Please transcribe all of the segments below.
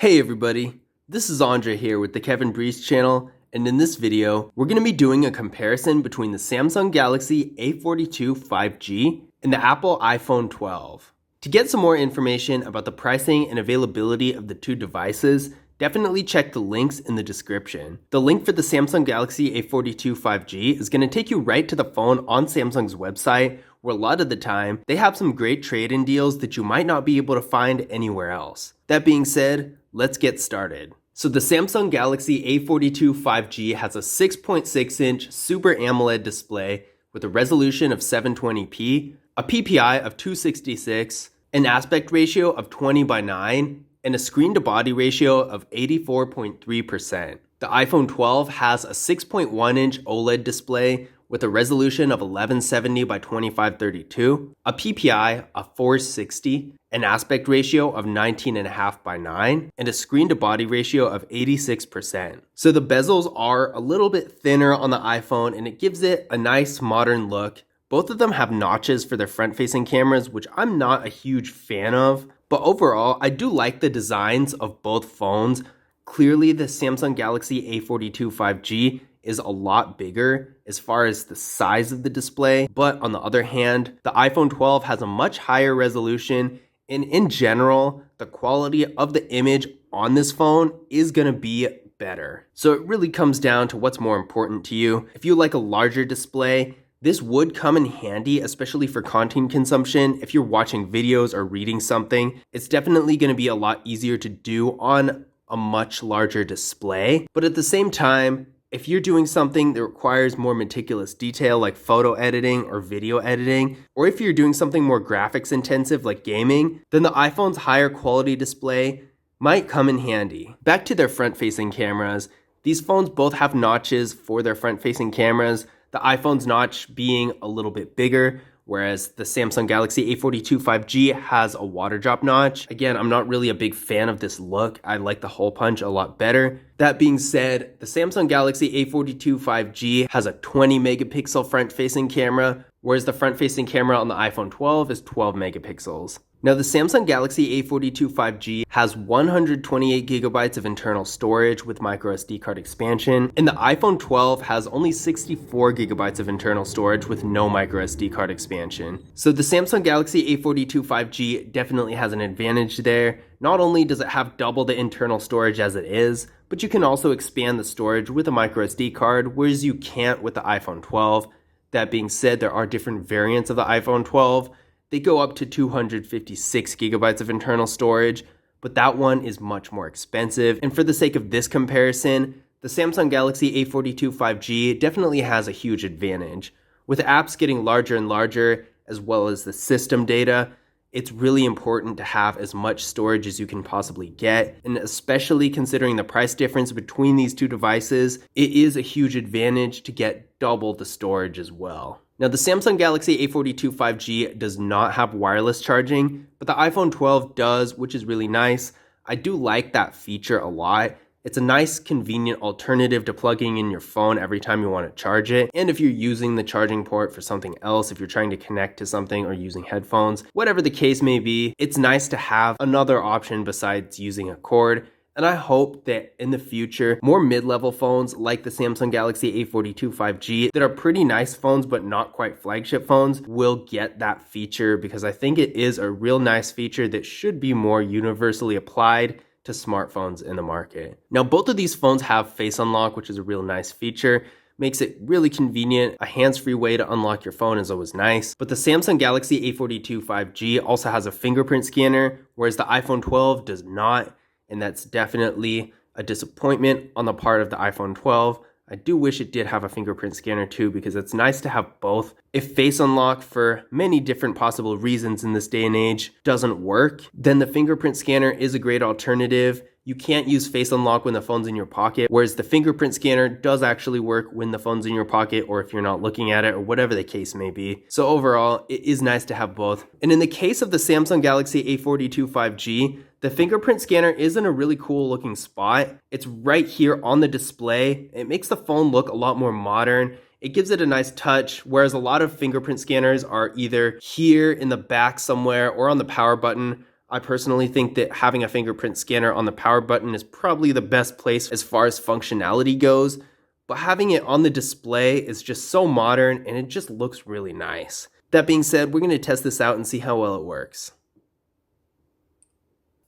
Hey everybody, this is Andre here with the Kevin Breeze channel, and in this video, we're going to be doing a comparison between the Samsung Galaxy A42 5G and the Apple iPhone 12. To get some more information about the pricing and availability of the two devices, definitely check the links in the description. The link for the Samsung Galaxy A42 5G is going to take you right to the phone on Samsung's website, where a lot of the time, they have some great trade-in deals that you might not be able to find anywhere else. That being said, let's get started. So the Samsung Galaxy A42 5G has a 6.6-inch Super AMOLED display with a resolution of 720p, a PPI of 266, an aspect ratio of 20:9, and a screen-to-body ratio of 84.3%. The iPhone 12 has a 6.1-inch OLED display with a resolution of 1170 by 2532, a PPI of 460, an aspect ratio of 19.5:9, and a screen-to-body ratio of 86%. So the bezels are a little bit thinner on the iPhone, and it gives it a nice modern look. Both of them have notches for their front-facing cameras, which I'm not a huge fan of, but overall, I do like the designs of both phones. Clearly, the Samsung Galaxy A42 5G is a lot bigger as far as the size of the display, but on the other hand, the iPhone 12 has a much higher resolution, and in general, the quality of the image on this phone is going to be better. So it really comes down to what's more important to you. If you like a larger display, this would come in handy, especially for content consumption. If you're watching videos or reading something, it's definitely going to be a lot easier to do on a much larger display. But at the same time, if you're doing something that requires more meticulous detail like photo editing or video editing, or if you're doing something more graphics intensive like gaming, then the iPhone's higher quality display might come in handy. Back to their front-facing cameras, these phones both have notches for their front-facing cameras, the iPhone's notch being a little bit bigger, whereas the Samsung Galaxy A42 5G has a water drop notch. Again, I'm not really a big fan of this look. I like the hole punch a lot better. That being said, the Samsung Galaxy A42 5G has a 20 megapixel front-facing camera, whereas the front-facing camera on the iPhone 12 is 12 megapixels. Now, the Samsung Galaxy A42 5G has 128 gigabytes of internal storage with microSD card expansion, and the iPhone 12 has only 64 gigabytes of internal storage with no microSD card expansion. So the Samsung Galaxy A42 5G definitely has an advantage there. Not only does it have double the internal storage as it is, but you can also expand the storage with a microSD card, whereas you can't with the iPhone 12. That being said, there are different variants of the iPhone 12. They go up to 256 gigabytes of internal storage, but that one is much more expensive. And for the sake of this comparison, the Samsung Galaxy A42 5G definitely has a huge advantage. With apps getting larger and larger, as well as the system data, it's really important to have as much storage as you can possibly get. And especially considering the price difference between these two devices, it is a huge advantage to get double the storage as well. Now, the Samsung Galaxy A42 5G does not have wireless charging, but the iPhone 12 does, which is really nice. I do like that feature a lot. It's a nice, convenient alternative to plugging in your phone every time you want to charge it. And if you're using the charging port for something else, if you're trying to connect to something or using headphones, whatever the case may be, it's nice to have another option besides using a cord. And I hope that in the future, more mid-level phones like the Samsung Galaxy A42 5G that are pretty nice phones but not quite flagship phones will get that feature, because I think it is a real nice feature that should be more universally applied to smartphones in the market. Now, both of these phones have Face Unlock, which is a real nice feature. Makes it really convenient. A hands-free way to unlock your phone is always nice. But the Samsung Galaxy A42 5G also has a fingerprint scanner, whereas the iPhone 12 does not. And that's definitely a disappointment on the part of the iPhone 12. I do wish it did have a fingerprint scanner too, because it's nice to have both. If Face Unlock, for many different possible reasons in this day and age, doesn't work, then the fingerprint scanner is a great alternative. You can't use Face Unlock when the phone's in your pocket, whereas the fingerprint scanner does actually work when the phone's in your pocket or if you're not looking at it, or whatever the case may be. So overall, it is nice to have both. And in the case of the Samsung Galaxy A42 5G, the fingerprint scanner is in a really cool looking spot. It's right here on the display. It makes the phone look a lot more modern. It gives it a nice touch, whereas a lot of fingerprint scanners are either here in the back somewhere or on the power button. I personally think that having a fingerprint scanner on the power button is probably the best place as far as functionality goes, but having it on the display is just so modern and it just looks really nice. That being said, we're going to test this out and see how well it works.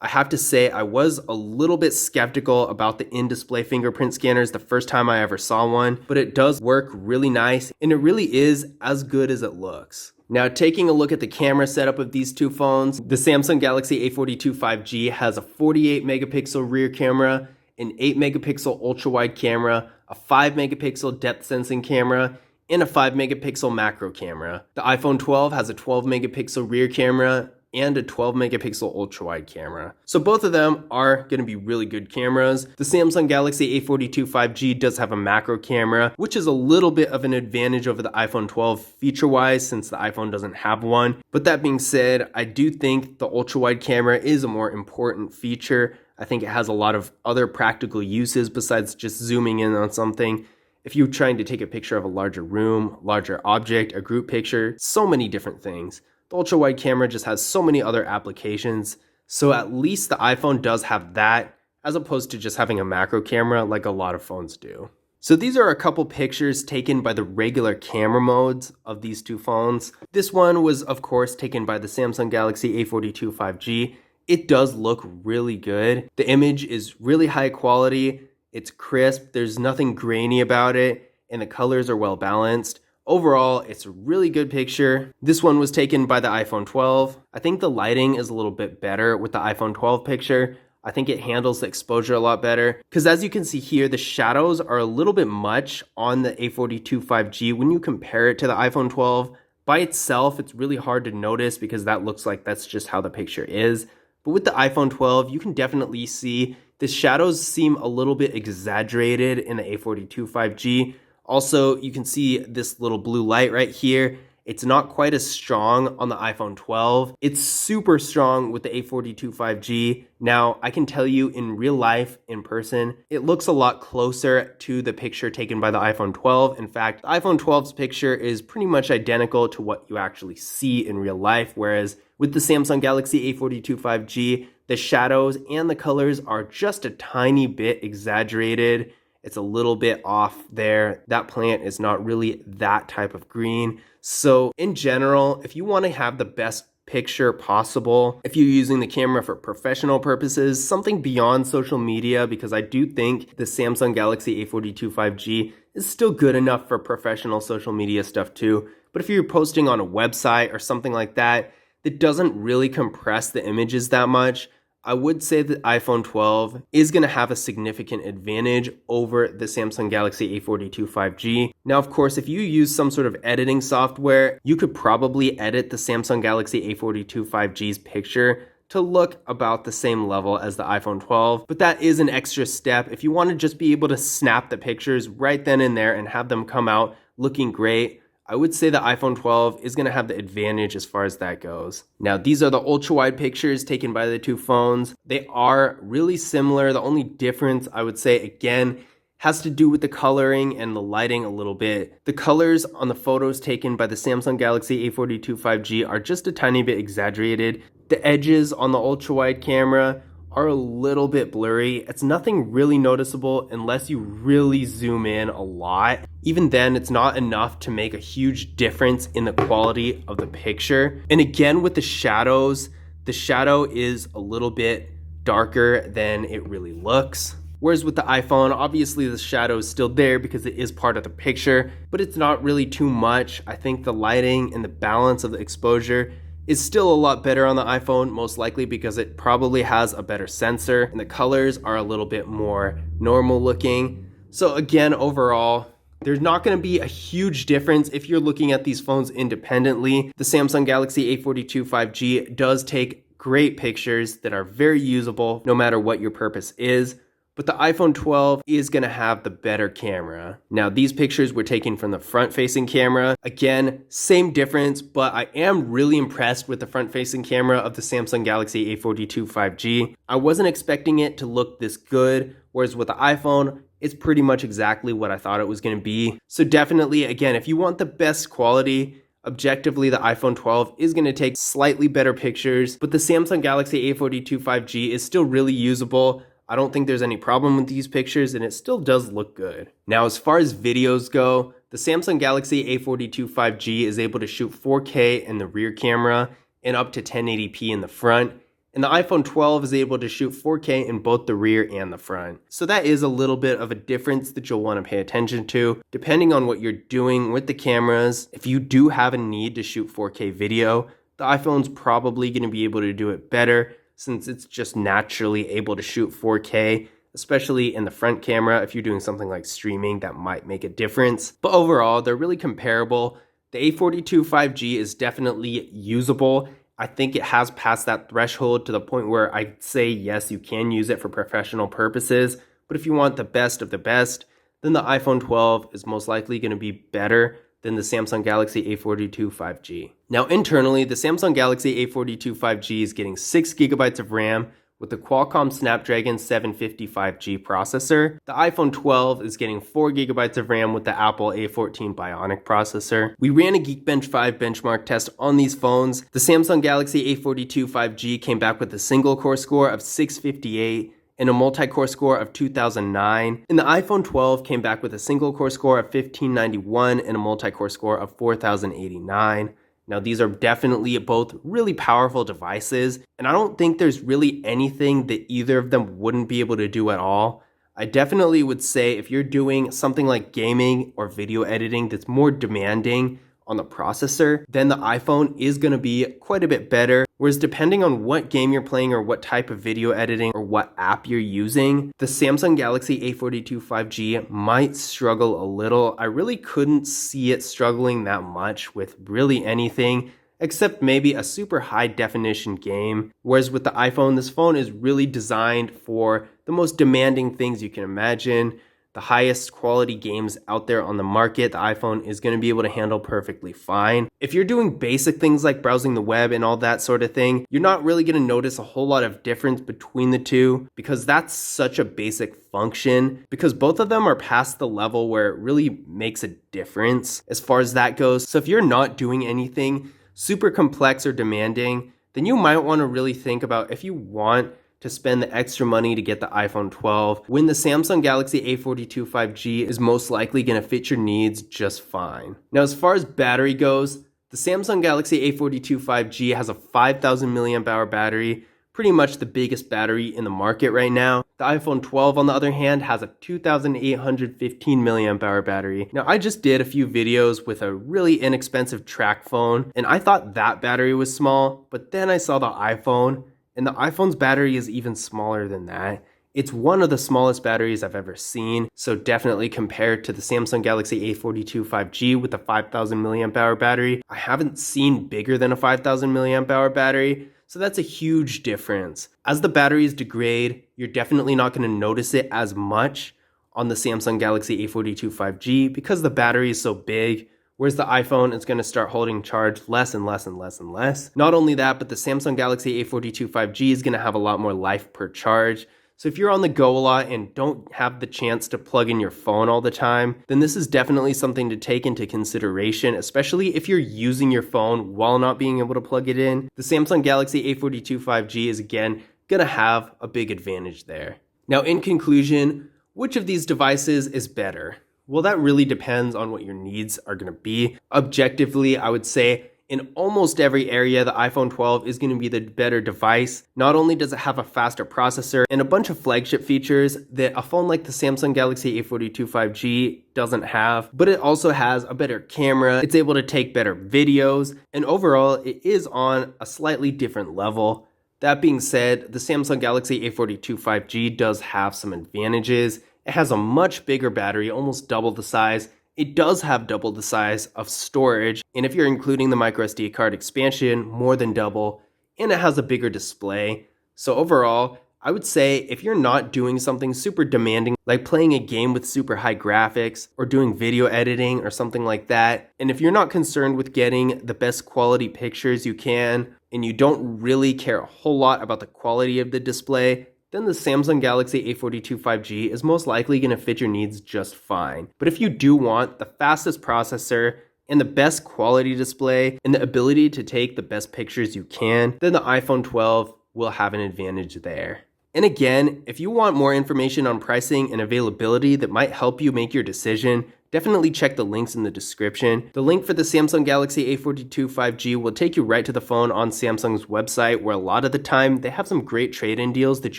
I have to say I was a little bit skeptical about the in-display fingerprint scanners the first time I ever saw one, but it does work really nice and it really is as good as it looks. Now, taking a look at the camera setup of these two phones, the Samsung Galaxy A42 5G has a 48 megapixel rear camera, an 8 megapixel ultra wide camera, a 5 megapixel depth sensing camera, and a 5 megapixel macro camera. The iPhone 12 has a 12 megapixel rear camera and a 12 megapixel ultra wide camera. So both of them are going to be really good cameras. The Samsung Galaxy A42 5G does have a macro camera, which is a little bit of an advantage over the iPhone 12 feature wise since the iPhone doesn't have one. But that being said, I do think the ultra wide camera is a more important feature. I think it has a lot of other practical uses besides just zooming in on something. If you're trying to take a picture of a larger room, larger object, a group picture, so many different things. The ultra wide camera just has so many other applications. So at least the iPhone does have that as opposed to just having a macro camera like a lot of phones do. So these are a couple pictures taken by the regular camera modes of these two phones. This one was of course taken by the Samsung Galaxy A42 5G. It does look really good. The image is really high quality. It's crisp. There's nothing grainy about it and the colors are well balanced. Overall, it's a really good picture. This one was taken by the iPhone 12. I think the lighting is a little bit better with the iPhone 12 picture. I think it handles the exposure a lot better because as you can see here, the shadows are a little bit much on the A42 5G when you compare it to the iPhone 12. By itself, it's really hard to notice because that looks like that's just how the picture is. But with the iPhone 12, you can definitely see the shadows seem a little bit exaggerated in the A42 5G. Also, you can see this little blue light right here. It's not quite as strong on the iPhone 12. It's super strong with the A42 5G. Now, I can tell you in real life, in person, it looks a lot closer to the picture taken by the iPhone 12. In fact, the iPhone 12's picture is pretty much identical to what you actually see in real life, whereas with the Samsung Galaxy A42 5G, the shadows and the colors are just a tiny bit exaggerated. It's a little bit off there. That plant is not really that type of green. So in general, if you want to have the best picture possible, if you're using the camera for professional purposes, something beyond social media, because I do think the Samsung Galaxy A42 5G is still good enough for professional social media stuff too. But if you're posting on a website or something like that, that doesn't really compress the images that much, I would say that iPhone 12 is going to have a significant advantage over the Samsung Galaxy A42 5G. Now, of course, if you use some sort of editing software, you could probably edit the Samsung Galaxy A42 5G's picture to look about the same level as the iPhone 12, but that is an extra step. If you want to just be able to snap the pictures right then and there and have them come out looking great, I would say the iPhone 12 is going to have the advantage as far as that goes. Now, these are the ultra-wide pictures taken by the two phones. They are really similar. The only difference, I would say, again, has to do with the coloring and the lighting a little bit. The colors on the photos taken by the Samsung Galaxy A42 5G are just a tiny bit exaggerated. The edges on the ultra-wide camera are a little bit blurry. It's nothing really noticeable unless you really zoom in a lot. Even then, it's not enough to make a huge difference in the quality of the picture. And again, with the shadows, the shadow is a little bit darker than it really looks. Whereas with the iPhone, obviously the shadow is still there because it is part of the picture, but it's not really too much. I think the lighting and the balance of the exposure is still a lot better on the iPhone, most likely because it probably has a better sensor and the colors are a little bit more normal looking. So again, overall, there's not going to be a huge difference if you're looking at these phones independently. The Samsung Galaxy A42 5G does take great pictures that are very usable no matter what your purpose is. But the iPhone 12 is going to have the better camera. Now, these pictures were taken from the front-facing camera. Again, same difference, but I am really impressed with the front-facing camera of the Samsung Galaxy A42 5G. I wasn't expecting it to look this good, whereas with the iPhone, it's pretty much exactly what I thought it was going to be. So definitely, again, if you want the best quality Objectively, the iPhone 12 is going to take slightly better pictures, but the Samsung Galaxy A42 5G is still really usable. I don't think there's any problem with these pictures, and it still does look good. Now, as far as videos go, the Samsung Galaxy A42 5G is able to shoot 4K in the rear camera and up to 1080p in the front. And the iPhone 12 is able to shoot 4K in both the rear and the front. So that is a little bit of a difference that you'll want to pay attention to, depending on what you're doing with the cameras. If you do have a need to shoot 4K video, the iPhone's probably going to be able to do it better, since it's just naturally able to shoot 4K, especially in the front camera. If you're doing something like streaming, that might make a difference. But overall, they're really comparable. The A42 5G is definitely usable. I think it has passed that threshold to the point where I'd say, yes, you can use it for professional purposes. But if you want the best of the best, then the iPhone 12 is most likely going to be better than the Samsung Galaxy A42 5G. Now, internally, the Samsung Galaxy A42 5G is getting 6 gigabytes of RAM with the Qualcomm Snapdragon 750 5G processor. The iPhone 12 is getting 4 gigabytes of RAM with the Apple A14 Bionic processor. We ran a Geekbench 5 benchmark test on these phones. The Samsung Galaxy A42 5G came back with a single core score of 658 and a multi-core score of 2009. And the iPhone 12 came back with a single core score of 1591 and a multi-core score of 4089. Now, these are definitely both really powerful devices, and I don't think there's really anything that either of them wouldn't be able to do at all. I definitely would say if you're doing something like gaming or video editing that's more demanding on the processor, then the iPhone is going to be quite a bit better. Whereas depending on what game you're playing or what type of video editing or what app you're using, the Samsung Galaxy A42 5G might struggle a little. I really couldn't see it struggling that much with really anything except maybe a super high definition game. Whereas with the iPhone, this phone is really designed for the most demanding things you can imagine. The highest quality games out there on the market, the iPhone is going to be able to handle perfectly fine. If you're doing basic things like browsing the web and all that sort of thing, you're not really going to notice a whole lot of difference between the two, because that's such a basic function, because both of them are past the level where it really makes a difference as far as that goes. So if you're not doing anything super complex or demanding, then you might want to really think about if you want to spend the extra money to get the iPhone 12, when the Samsung Galaxy A42 5G is most likely going to fit your needs just fine. Now, as far as battery goes, the Samsung Galaxy A42 5G has a 5,000 milliamp hour battery, pretty much the biggest battery in the market right now. The iPhone 12, on the other hand, has a 2,815 milliamp hour battery. Now, I just did a few videos with a really inexpensive track phone, and I thought that battery was small, but then I saw the iPhone, and the iPhone's battery is even smaller than that. It's one of the smallest batteries I've ever seen, so definitely compared to the Samsung Galaxy A42 5G with a 5,000 milliamp hour battery, I haven't seen bigger than a 5,000 milliamp hour battery, so that's a huge difference. As the batteries degrade, you're definitely not going to notice it as much on the Samsung Galaxy A42 5G because the battery is so big. Whereas the iPhone is going to start holding charge less and less and less and less. Not only that, but the Samsung Galaxy A42 5G is going to have a lot more life per charge. So if you're on the go a lot and don't have the chance to plug in your phone all the time, then this is definitely something to take into consideration, especially if you're using your phone while not being able to plug it in. The Samsung Galaxy A42 5G is again going to have a big advantage there. Now, in conclusion, which of these devices is better? Well, that really depends on what your needs are going to be. Objectively, I would say in almost every area, the iPhone 12 is going to be the better device. Not only does it have a faster processor and a bunch of flagship features that a phone like the Samsung Galaxy A42 5G doesn't have, but it also has a better camera. It's able to take better videos, and overall, it is on a slightly different level. That being said, the Samsung Galaxy A42 5G does have some advantages. It has a much bigger battery, almost double the size. It does have double the size of storage, and if you're including the microSD card expansion, more than double, and it has a bigger display. So overall, I would say if you're not doing something super demanding, like playing a game with super high graphics or doing video editing or something like that, and if you're not concerned with getting the best quality pictures you can, and you don't really care a whole lot about the quality of the display, then the Samsung Galaxy A42 5G is most likely going to fit your needs just fine. But if you do want the fastest processor and the best quality display and the ability to take the best pictures you can, then the iPhone 12 will have an advantage there. And again, if you want more information on pricing and availability that might help you make your decision, definitely check the links in the description. The link for the Samsung Galaxy A42 5G will take you right to the phone on Samsung's website, where a lot of the time they have some great trade-in deals that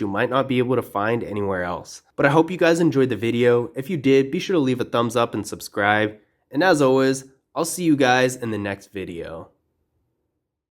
you might not be able to find anywhere else. But I hope you guys enjoyed the video. If you did, be sure to leave a thumbs up and subscribe. And as always, I'll see you guys in the next video.